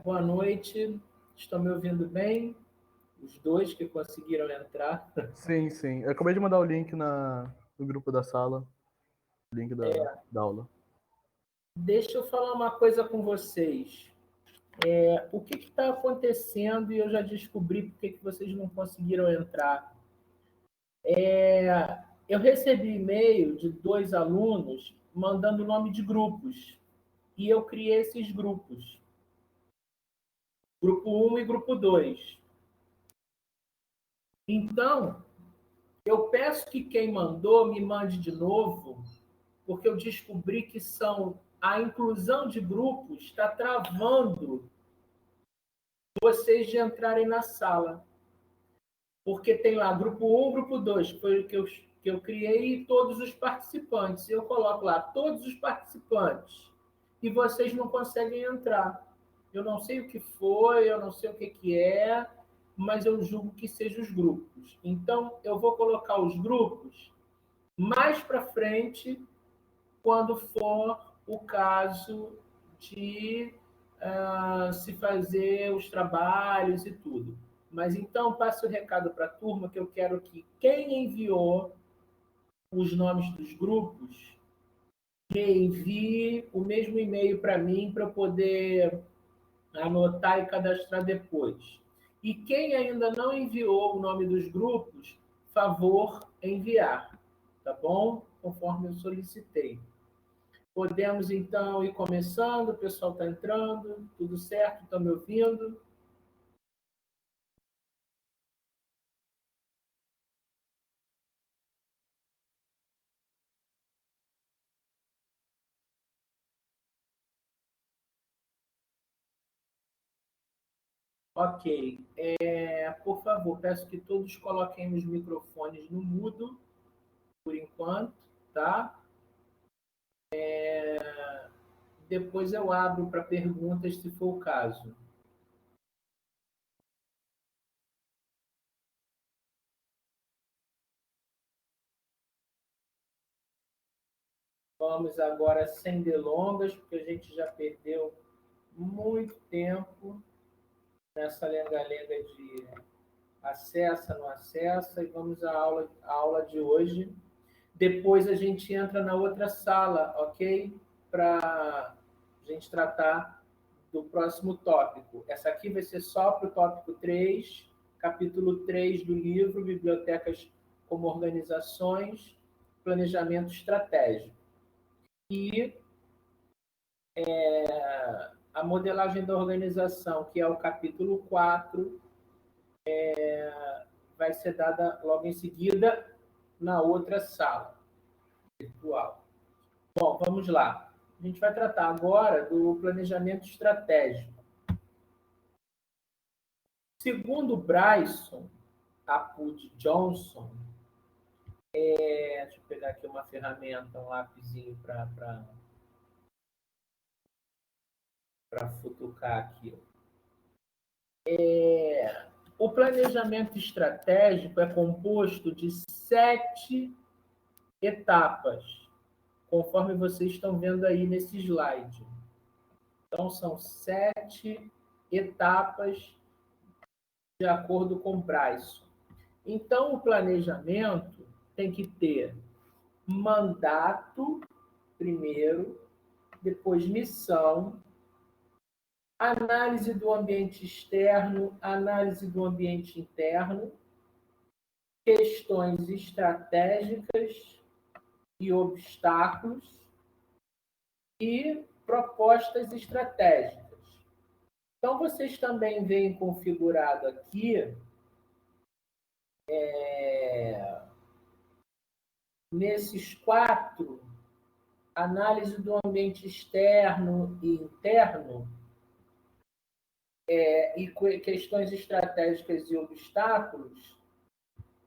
Boa noite. Estão me ouvindo bem? Os dois que conseguiram entrar. Sim, sim. Eu acabei de mandar o link no grupo da sala, o link da aula. Deixa eu falar uma coisa com vocês. O que está acontecendo? E eu já descobri por que vocês não conseguiram entrar. Eu recebi e-mail de 2 alunos mandando o nome de grupos. E eu criei esses grupos. Grupo 1 e grupo 2. Então, eu peço que quem mandou me mande de novo, porque eu descobri que a inclusão de grupos está travando vocês de entrarem na sala. Porque tem lá grupo 1, grupo 2, que foi o que eu criei, e todos os participantes. Eu coloco lá todos os participantes. E vocês não conseguem entrar. Eu não sei o que foi, eu não sei o que é, mas eu julgo que sejam os grupos. Então, eu vou colocar os grupos mais para frente, quando for o caso de se fazer os trabalhos e tudo. Mas então, passe o recado para a turma que eu quero que quem enviou os nomes dos grupos envie o mesmo e-mail para mim para eu poder anotar e cadastrar depois. E quem ainda não enviou o nome dos grupos, favor enviar, tá bom? Conforme eu solicitei. Podemos, então, ir começando. O pessoal está entrando. Tudo certo? Estão me ouvindo? Ok. Por favor, peço que todos coloquem os microfones no mudo, por enquanto, tá? Depois eu abro para perguntas, se for o caso. Vamos agora sem delongas, porque a gente já perdeu muito tempo nessa lenga-lenga de acessa, não acessa, e vamos à aula de hoje. Depois a gente entra na outra sala, ok? Para a gente tratar do próximo tópico. Essa aqui vai ser só para o tópico 3, capítulo 3 do livro, Bibliotecas como Organizações, Planejamento Estratégico. E a modelagem da organização, que é o capítulo 4, vai ser dada logo em seguida na outra sala virtual. Bom, vamos lá. A gente vai tratar agora do planejamento estratégico. Segundo Bryson Apud Johnson, deixa eu pegar aqui uma ferramenta, um lapisinho para futucar aqui. O planejamento estratégico é composto de 7 etapas, conforme vocês estão vendo aí nesse slide. Então, são 7 etapas de acordo com Bryson. Então, o planejamento tem que ter mandato, primeiro, depois missão, análise do ambiente externo, análise do ambiente interno, questões estratégicas e obstáculos e propostas estratégicas. Então, vocês também veem configurado aqui, nesses 4, análise do ambiente externo e interno, e questões estratégicas e obstáculos,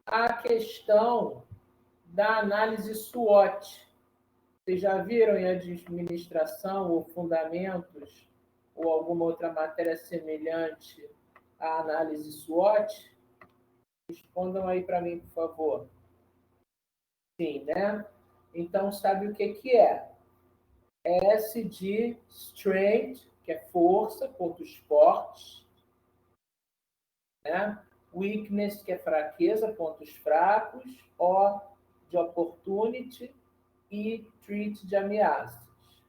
a questão da análise SWOT. Vocês já viram em administração ou fundamentos ou alguma outra matéria semelhante à análise SWOT? Respondam aí para mim, por favor. Sim, né? Então, sabe o que é? S de Strength, que é força, pontos fortes, né? Weakness, que é fraqueza, pontos fracos, O de opportunity e threat de ameaças,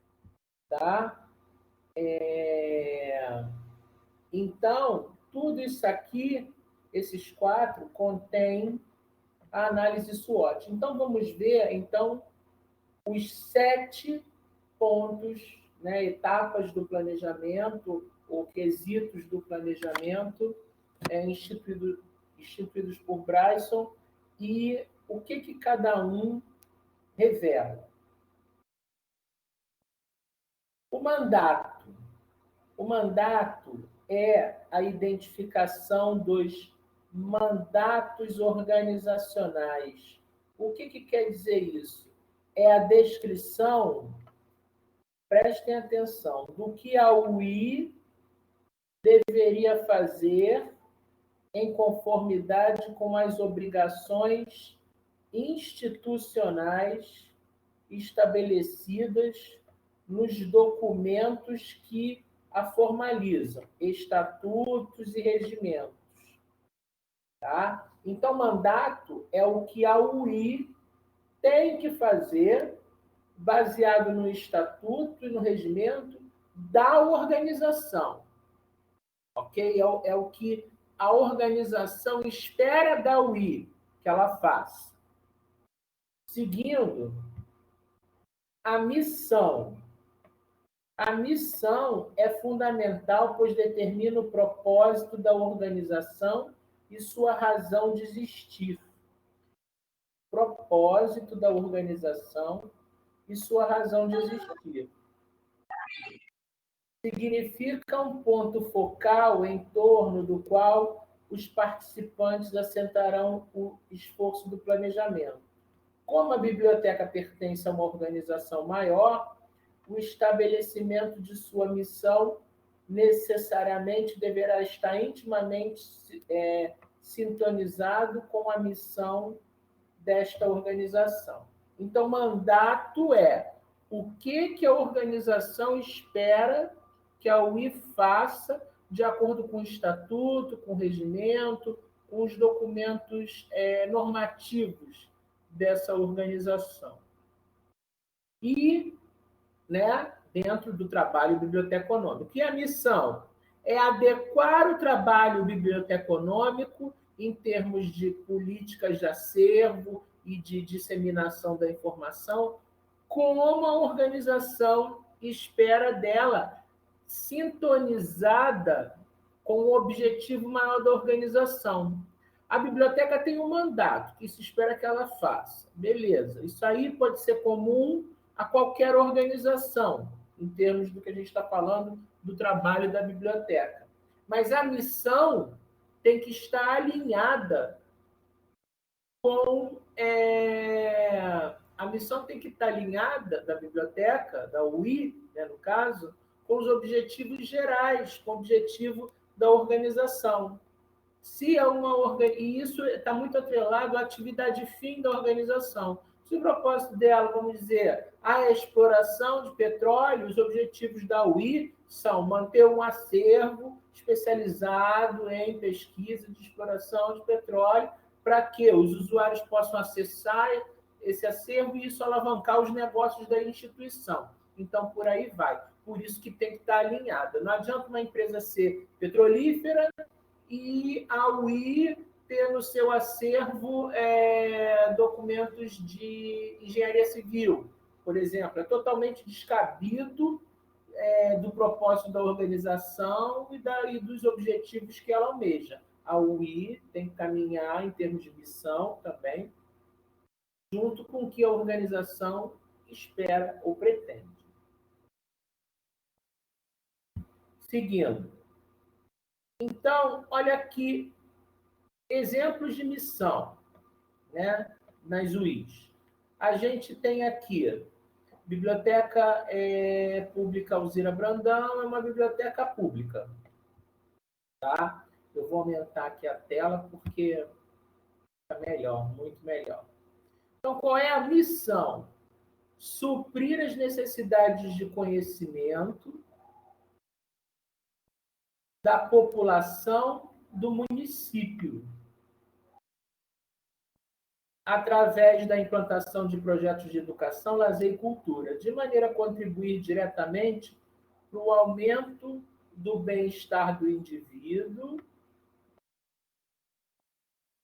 tá? Então, tudo isso aqui, esses 4, contém a análise SWOT. Então, vamos ver, então, os 7 pontos, né, etapas do planejamento, ou quesitos do planejamento, instituídos por Bryson, e o que cada um revela. O mandato. O mandato é a identificação dos mandatos organizacionais. O que quer dizer isso? É a descrição, prestem atenção, do que a UI deveria fazer em conformidade com as obrigações institucionais estabelecidas nos documentos que a formalizam, estatutos e regimentos. Tá? Então, mandato é o que a UI tem que fazer, baseado no estatuto e no regimento da organização. Ok? É o que a organização espera da UI que ela faça. Seguindo, a missão. A missão é fundamental, pois determina o propósito da organização e sua razão de existir. Propósito da organização e sua razão de existir. Significa um ponto focal em torno do qual os participantes assentarão o esforço do planejamento. Como a biblioteca pertence a uma organização maior, o estabelecimento de sua missão necessariamente deverá estar intimamente sintonizado com a missão desta organização. Então, mandato é o que a organização espera que a UI faça de acordo com o estatuto, com o regimento, com os documentos normativos dessa organização. E, né, dentro do trabalho biblioteconômico. E a missão é adequar o trabalho biblioteconômico em termos de políticas de acervo e de disseminação da informação, como a organização espera dela, sintonizada com o objetivo maior da organização. A biblioteca tem um mandato que se espera que ela faça. Beleza. Isso aí pode ser comum a qualquer organização, em termos do que a gente está falando do trabalho da biblioteca. Mas a missão tem que estar alinhada com... A missão tem que estar alinhada da biblioteca, da UI, né, no caso, com os objetivos gerais, com o objetivo da organização. Se é e isso está muito atrelado à atividade fim da organização. Se o propósito dela, vamos dizer, a exploração de petróleo, os objetivos da UI são manter um acervo especializado em pesquisa de exploração de petróleo, para que os usuários possam acessar esse acervo e isso alavancar os negócios da instituição. Então, por aí vai. Por isso que tem que estar alinhada. Não adianta uma empresa ser petrolífera e a UI ter no seu acervo documentos de engenharia civil, por exemplo. É totalmente descabido do propósito da organização e dos objetivos que ela almeja. A UI tem que caminhar em termos de missão também, junto com o que a organização espera ou pretende. Seguindo. Então, olha aqui, exemplos de missão, né, nas UIs. A gente tem aqui, Biblioteca Pública Alzira Brandão, é uma biblioteca pública. Tá? Eu vou aumentar aqui a tela porque é melhor, muito melhor. Então, qual é a missão? Suprir as necessidades de conhecimento da população do município, através da implantação de projetos de educação, lazer e cultura, de maneira a contribuir diretamente para o aumento do bem-estar do indivíduo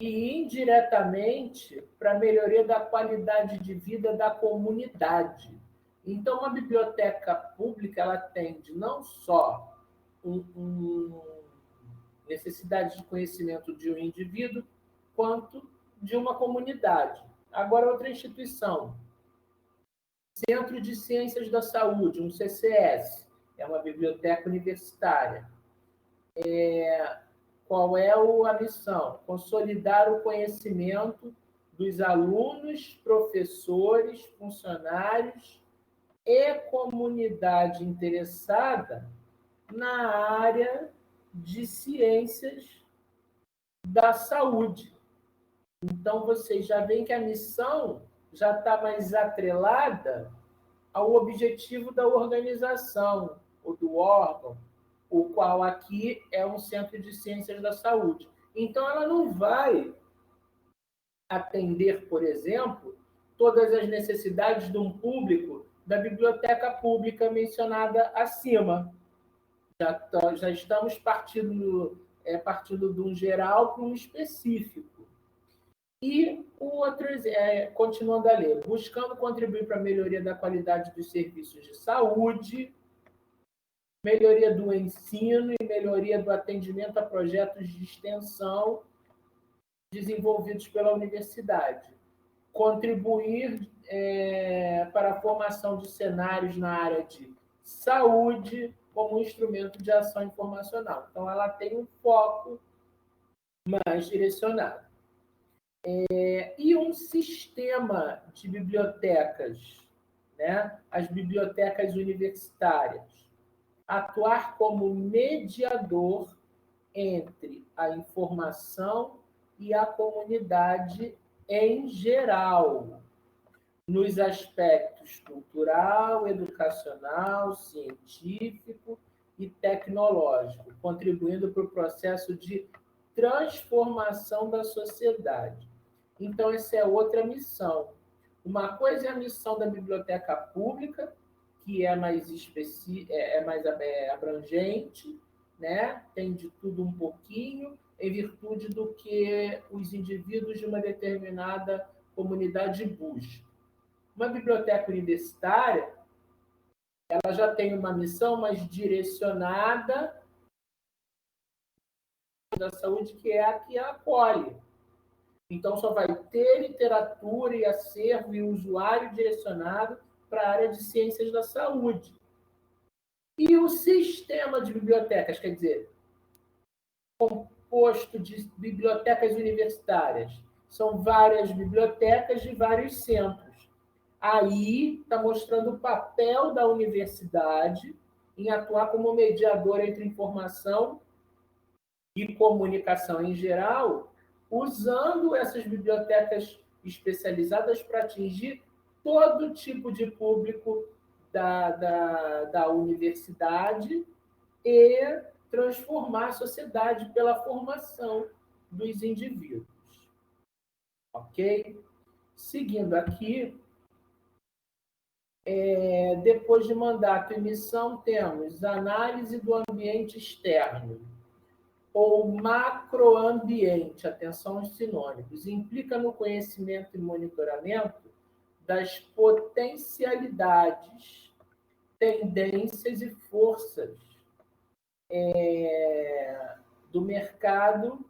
e, indiretamente, para a melhoria da qualidade de vida da comunidade. Então, uma biblioteca pública ela atende não só necessidade de conhecimento de um indivíduo, quanto de uma comunidade. Agora, outra instituição, Centro de Ciências da Saúde, um CCS, é uma biblioteca universitária. Qual é a missão? Consolidar o conhecimento dos alunos, professores, funcionários e comunidade interessada na área de ciências da saúde. Então, vocês já veem que a missão já está mais atrelada ao objetivo da organização ou do órgão, o qual aqui é um centro de ciências da saúde. Então, ela não vai atender, por exemplo, todas as necessidades de um público da biblioteca pública mencionada acima. Já estamos partindo de um geral para um específico. E o outro, continuando a ler, buscando contribuir para a melhoria da qualidade dos serviços de saúde, melhoria do ensino e melhoria do atendimento a projetos de extensão desenvolvidos pela universidade. Contribuir para a formação de cenários na área de saúde como um instrumento de ação informacional. Então, ela tem um foco mais direcionado. E um sistema de bibliotecas, né? As bibliotecas universitárias, atuar como mediador entre a informação e a comunidade em geral, nos aspectos cultural, educacional, científico e tecnológico, contribuindo para o processo de transformação da sociedade. Então, essa é outra missão. Uma coisa é a missão da biblioteca pública, que é mais abrangente, né? Tem de tudo um pouquinho, em virtude do que os indivíduos de uma determinada comunidade buscam. Uma biblioteca universitária, ela já tem uma missão mais direcionada da saúde, que é a que a acolhe. Então, só vai ter literatura e acervo e usuário direcionado para a área de ciências da saúde. E o sistema de bibliotecas, quer dizer, composto de bibliotecas universitárias. São várias bibliotecas de vários centros. Aí está mostrando o papel da universidade em atuar como mediador entre informação e comunicação em geral, usando essas bibliotecas especializadas para atingir todo tipo de público da universidade e transformar a sociedade pela formação dos indivíduos. Ok? Seguindo aqui, depois de mandato e missão, temos análise do ambiente externo, ou macroambiente, atenção aos sinônimos, implica no conhecimento e monitoramento das potencialidades, tendências e forças do mercado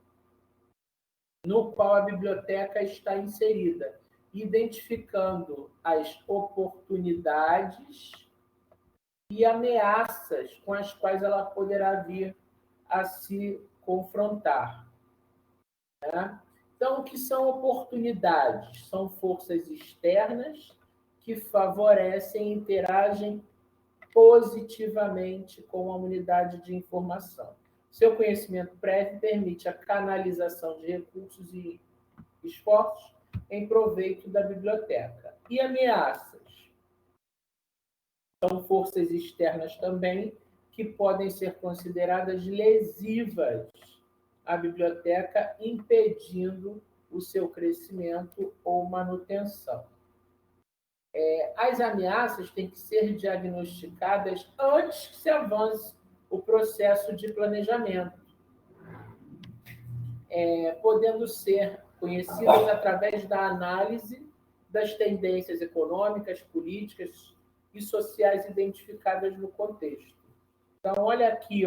no qual a biblioteca está inserida, identificando as oportunidades e ameaças com as quais ela poderá vir a se confrontar. Né? Então, o que são oportunidades? São forças externas que favorecem e interagem positivamente com a unidade de informação. Seu conhecimento prévio permite a canalização de recursos e esforços em proveito da biblioteca. E ameaças? São forças externas também que podem ser consideradas lesivas à biblioteca, impedindo o seu crescimento ou manutenção. As ameaças têm que ser diagnosticadas antes que se avance o processo de planejamento, podendo ser conhecidas através da análise das tendências econômicas, políticas e sociais identificadas no contexto. Então, olha aqui,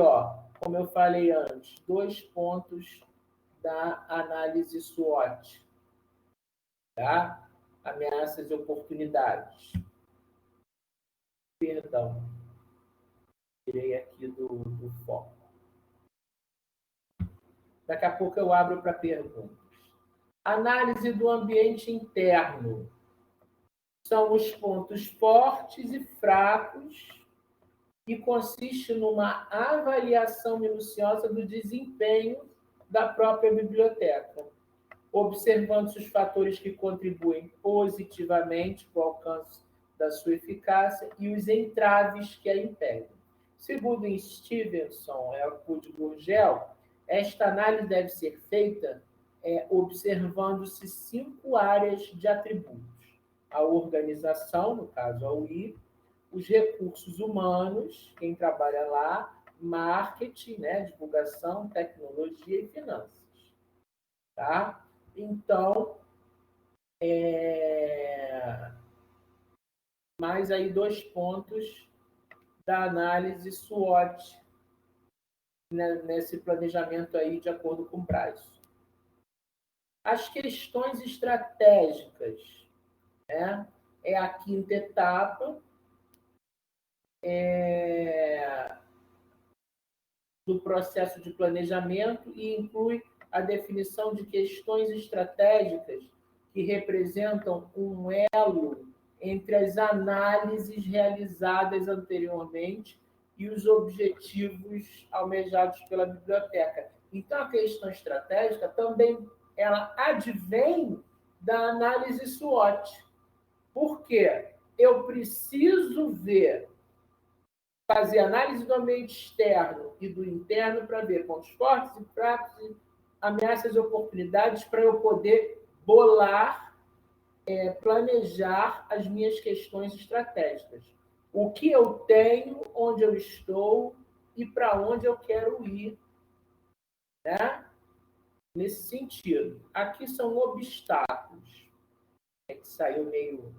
como eu falei antes, 2 pontos da análise SWOT, tá? Ameaças e oportunidades. Perdão, tirei aqui do foco. Daqui a pouco eu abro para perguntas. Análise do ambiente interno. São os pontos fortes e fracos e consiste numa avaliação minuciosa do desempenho da própria biblioteca, observando os fatores que contribuem positivamente para o alcance da sua eficácia e os entraves que a impedem. Segundo Stevenson e Gurgel, esta análise deve ser feita observando-se 5 áreas de atributos: a organização, no caso a UI, os recursos humanos, quem trabalha lá, marketing, divulgação, tecnologia e finanças. Tá? Então, mais aí 2 pontos da análise SWOT nesse planejamento aí de acordo com o Bryson. As questões estratégicas, é a 5ª etapa do processo de planejamento e inclui a definição de questões estratégicas que representam um elo entre as análises realizadas anteriormente e os objetivos almejados pela biblioteca. Então, a questão estratégica também ela advém da análise SWOT. Por quê? Eu preciso fazer análise do ambiente externo e do interno para ver pontos fortes e fracos, ameaças e oportunidades, para eu poder bolar, planejar as minhas questões estratégicas. O que eu tenho, onde eu estou e para onde eu quero ir. Nesse sentido. Aqui são obstáculos. Que saiu meio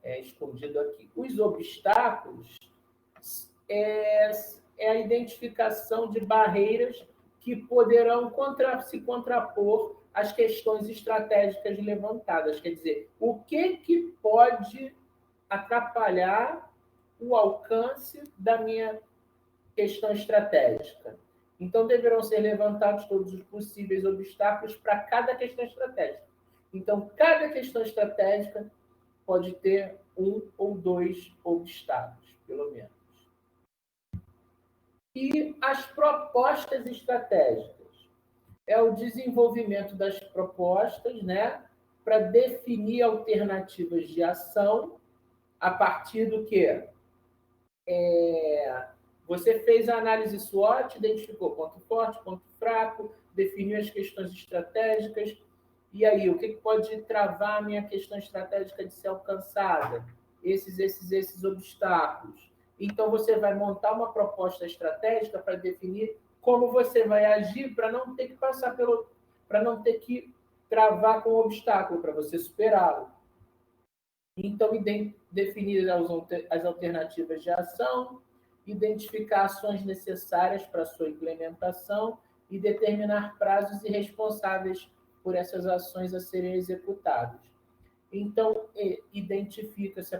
escondido aqui. Os obstáculos é a identificação de barreiras que poderão se contrapor às questões estratégicas levantadas. Quer dizer, o que pode atrapalhar o alcance da minha questão estratégica? Então, deverão ser levantados todos os possíveis obstáculos para cada questão estratégica. Então, cada questão estratégica pode ter 1 ou 2 obstáculos, pelo menos. E as propostas estratégicas. É o desenvolvimento das propostas, para definir alternativas de ação a partir do quê? Você fez a análise SWOT, identificou ponto forte, ponto fraco, definiu as questões estratégicas. E aí, o que pode travar a minha questão estratégica de ser alcançada? Esses obstáculos. Então, você vai montar uma proposta estratégica para definir como você vai agir para não ter que passar para não ter que travar com o obstáculo, para você superá-lo. Então, definir as alternativas de ação, identificar ações necessárias para a sua implementação e determinar prazos e responsáveis por essas ações a serem executadas. Então, identificadas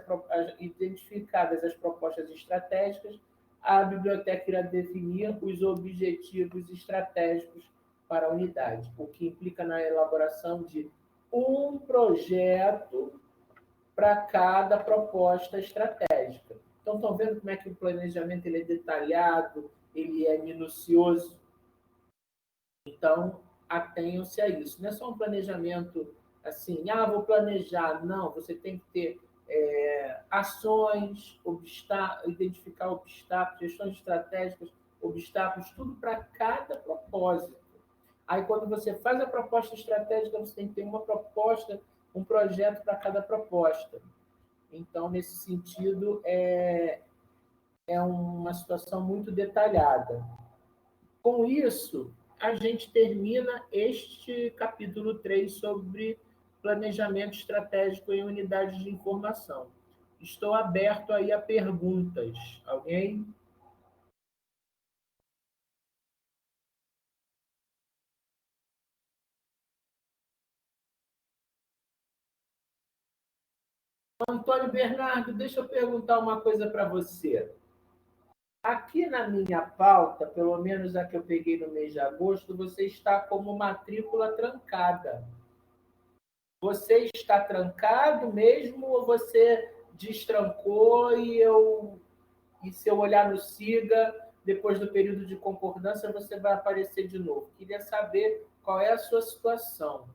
as propostas estratégicas, a biblioteca irá definir os objetivos estratégicos para a unidade, o que implica na elaboração de um projeto para cada proposta estratégica. Então, estão vendo como é que o planejamento ele é detalhado, ele é minucioso? Então, atenham-se a isso. Não é só um planejamento assim, vou planejar. Não, você tem que ter ações, identificar obstáculos, gestões estratégicas, obstáculos, tudo para cada propósito. Aí, quando você faz a proposta estratégica, você tem que ter uma proposta, um projeto para cada proposta. Então, nesse sentido, é uma situação muito detalhada. Com isso, a gente termina este capítulo 3 sobre planejamento estratégico em unidades de informação. Estou aberto aí a perguntas. Alguém? Antônio Bernardo, deixa eu perguntar uma coisa para você. Aqui na minha pauta, pelo menos a que eu peguei no mês de agosto, você está como matrícula trancada. Você está trancado mesmo ou você destrancou e se eu olhar no SIGA, depois do período de concordância, você vai aparecer de novo? Queria saber qual é a sua situação.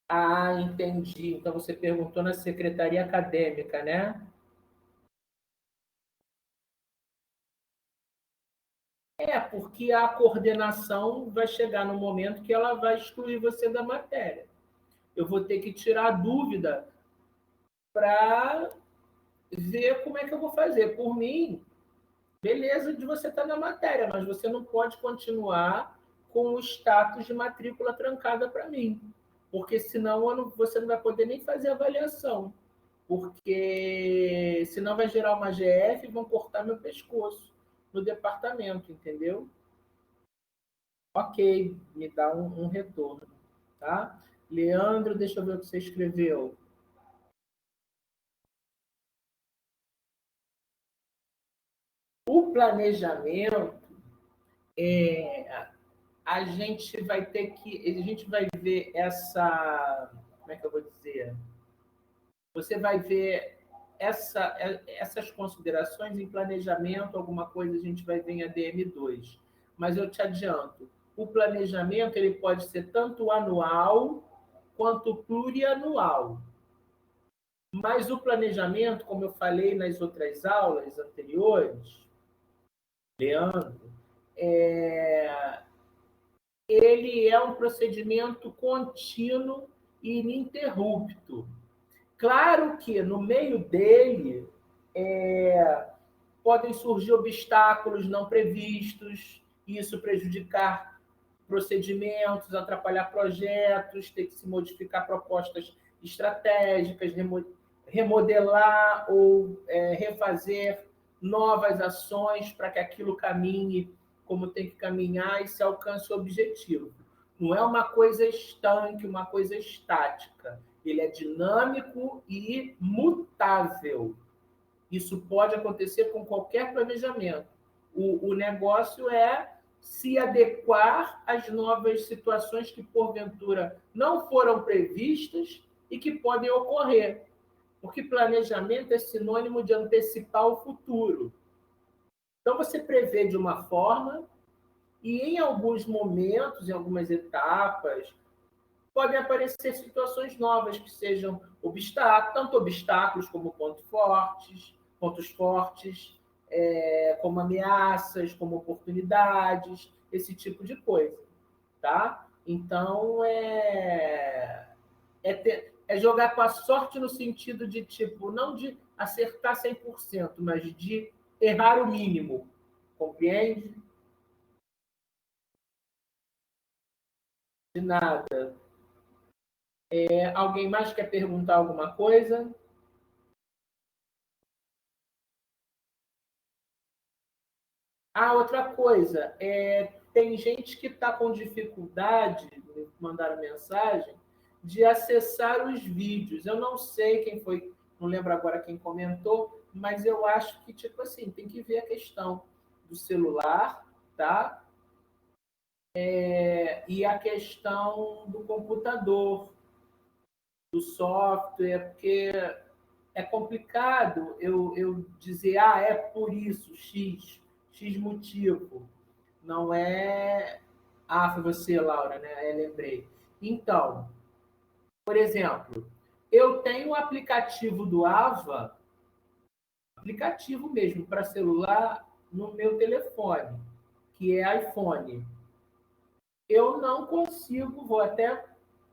Ah, entendi. Então você perguntou na secretaria acadêmica, né? Porque a coordenação vai chegar no momento que ela vai excluir você da matéria. Eu vou ter que tirar a dúvida para ver como é que eu vou fazer. Por mim, beleza de você estar na matéria, mas você não pode continuar com o status de matrícula trancada para mim, porque senão você não vai poder nem fazer avaliação, porque senão vai gerar uma GF e vão cortar meu pescoço no departamento, entendeu? Ok, me dá um retorno, tá? Leandro, deixa eu ver o que você escreveu. O planejamento, a gente vai ver como é que eu vou dizer? Você vai ver essas considerações em planejamento, alguma coisa a gente vai ver em ADM2. Mas eu te adianto, o planejamento ele pode ser tanto anual quanto plurianual. Mas o planejamento, como eu falei nas outras aulas anteriores, Leandro, ele é um procedimento contínuo e ininterrupto. Claro que no meio dele podem surgir obstáculos não previstos, isso prejudicar procedimentos, atrapalhar projetos, ter que se modificar propostas estratégicas, remodelar ou refazer novas ações para que aquilo caminhe como tem que caminhar e se alcance o objetivo. Não é uma coisa estanque, uma coisa estática. Ele é dinâmico e mutável. Isso pode acontecer com qualquer planejamento. O negócio é se adequar às novas situações que, porventura, não foram previstas e que podem ocorrer. Porque planejamento é sinônimo de antecipar o futuro. Então, você prevê de uma forma e, em alguns momentos, em algumas etapas, podem aparecer situações novas que sejam tanto obstáculos como pontos fortes, como ameaças, como oportunidades, esse tipo de coisa, tá? Então, é jogar com a sorte no sentido de, tipo, não de acertar 100%, mas de errar o mínimo, compreende? De nada. Alguém mais quer perguntar alguma coisa? Outra coisa, tem gente que está com dificuldade, me mandaram mensagem, de acessar os vídeos. Eu não sei quem foi, não lembro agora quem comentou, mas eu acho que, tipo assim, tem que ver a questão do celular, tá? E a questão do computador, do software, porque é complicado eu dizer, é por isso, X motivo. Não é. Foi você, Laura, né? Lembrei. Então, por exemplo, eu tenho o aplicativo do AVA, aplicativo mesmo para celular, no meu telefone, que é iPhone. Eu não consigo, vou até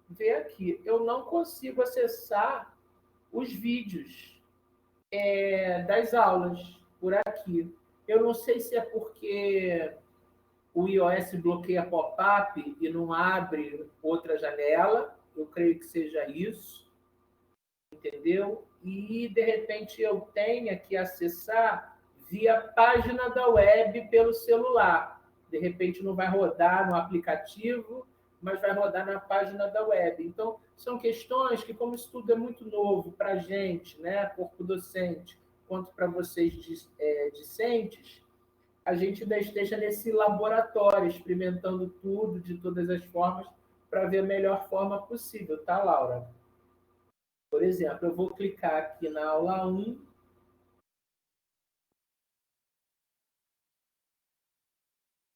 ver aqui, eu não consigo acessar os vídeos das aulas por aqui. Eu não sei se é porque o iOS bloqueia pop-up e não abre outra janela, eu creio que seja isso, entendeu? E, de repente, eu tenha que acessar via página da web pelo celular. De repente, não vai rodar no aplicativo, mas vai rodar na página da web. Então, são questões que, como isso tudo é muito novo para a gente, né, corpo docente, quanto para vocês discentes, a gente esteja nesse laboratório, experimentando tudo, de todas as formas, para ver a melhor forma possível, tá, Laura? Por exemplo, eu vou clicar aqui na aula 1.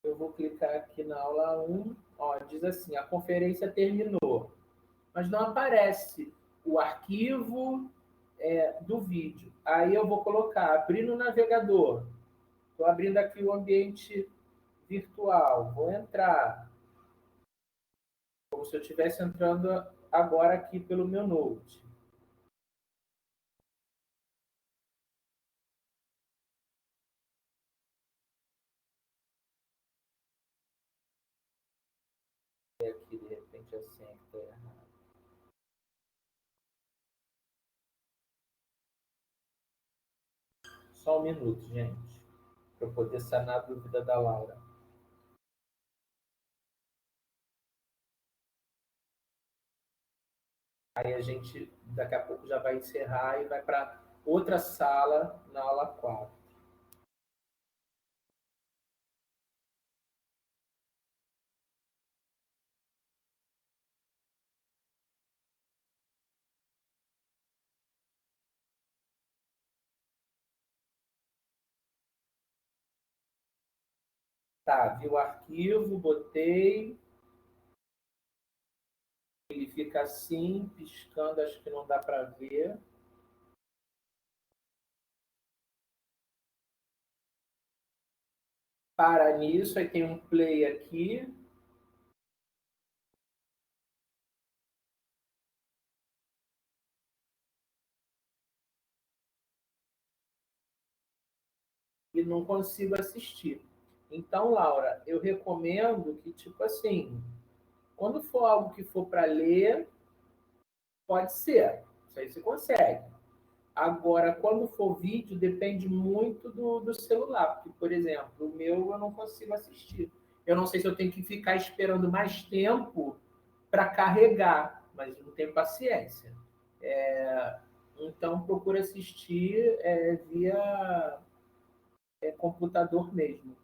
Eu vou clicar aqui na aula 1. Ó, diz assim, a conferência terminou. Mas não aparece o arquivo do vídeo. Aí eu vou colocar, abrir no navegador. Estou abrindo aqui o ambiente virtual. Vou entrar. Como se eu estivesse entrando agora aqui pelo meu Note. Aqui, de repente, a senha está errada. Só um minuto, gente, para eu poder sanar a dúvida da Laura. Aí a gente, daqui a pouco, já vai encerrar e vai para outra sala na aula 4. Tá, vi o arquivo, botei. Ele fica assim, piscando, acho que não dá para ver. Para nisso, aí tem um play aqui. E não consigo assistir. Então, Laura, eu recomendo que, tipo assim, quando for algo que for para ler, pode ser. Isso aí você consegue. Agora, quando for vídeo, depende muito do celular. Porque, por exemplo, o meu eu não consigo assistir. Eu não sei se eu tenho que ficar esperando mais tempo para carregar, mas não tenho paciência. Então, procura assistir via computador mesmo,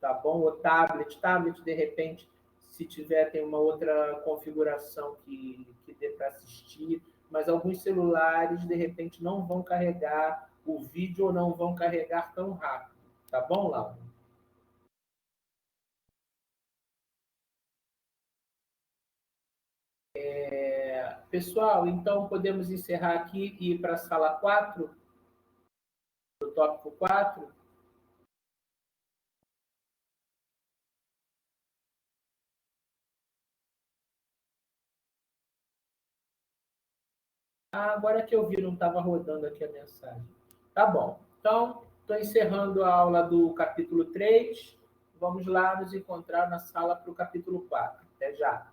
tá bom? Ou tablet. Tablet, de repente, se tiver, tem uma outra configuração que dê para assistir, mas alguns celulares, de repente, não vão carregar o vídeo ou não vão carregar tão rápido. Tá bom, Laura? Pessoal, então podemos encerrar aqui e ir para a sala 4, do tópico 4. Agora que eu vi, não estava rodando aqui a mensagem. Tá bom. Então, estou encerrando a aula do capítulo 3. Vamos lá nos encontrar na sala para o capítulo 4. Até já.